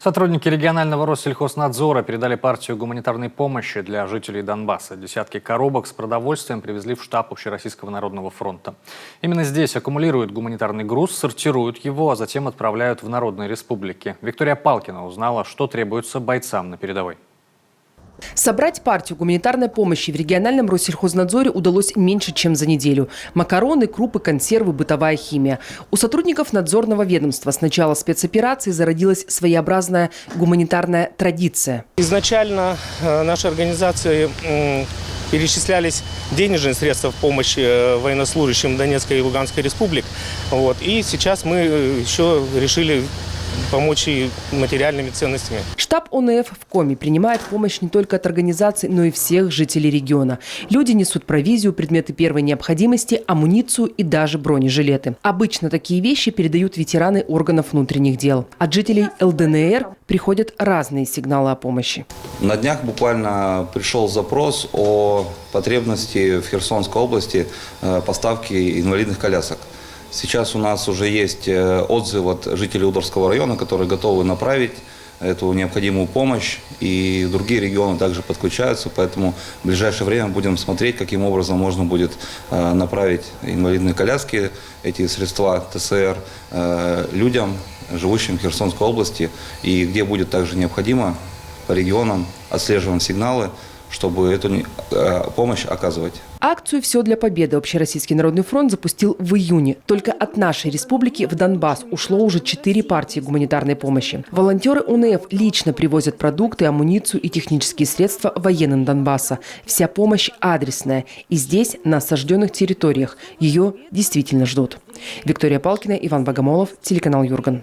Сотрудники регионального Россельхознадзора передали партию гуманитарной помощи для жителей Донбасса. Десятки коробок с продовольствием привезли в штаб Общероссийского народного фронта. Именно здесь аккумулируют гуманитарный груз, сортируют его, а затем отправляют в народные республики. Виктория Палкина узнала, что требуется бойцам на передовой. Собрать партию гуманитарной помощи в региональном Россельхознадзоре удалось меньше, чем за неделю. Макароны, крупы, консервы, бытовая химия. У сотрудников надзорного ведомства с начала спецоперации зародилась своеобразная гуманитарная традиция. Изначально нашей организации перечислялись денежные средства в помощь военнослужащим Донецкой и Луганской республик. И сейчас мы еще решили помочь и материальными ценностями. Штаб ОНФ в Коми принимает помощь не только от организаций, но и всех жителей региона. Люди несут провизию, предметы первой необходимости, амуницию и даже бронежилеты. Обычно такие вещи передают ветераны органов внутренних дел. От жителей ЛДНР приходят разные сигналы о помощи. На днях буквально пришел запрос о потребности в Херсонской области поставки инвалидных колясок. Сейчас у нас уже есть отзывы от жителей Удорского района, которые готовы направить эту необходимую помощь. И другие регионы также подключаются, поэтому в ближайшее время будем смотреть, каким образом можно будет направить инвалидные коляски, эти средства ТСР, людям, живущим в Херсонской области. И где будет также необходимо, по регионам отслеживаем сигналы, чтобы эту помощь оказывать. Акцию «Все для победы» Общероссийский народный фронт запустил в июне. Только от нашей республики в Донбасс ушло уже 4 партии гуманитарной помощи. Волонтеры УНФ лично привозят продукты, амуницию и технические средства военным Донбасса. Вся помощь адресная. И здесь, на осажденных территориях, ее действительно ждут. Виктория Палкина, Иван Богомолов, телеканал Юрган.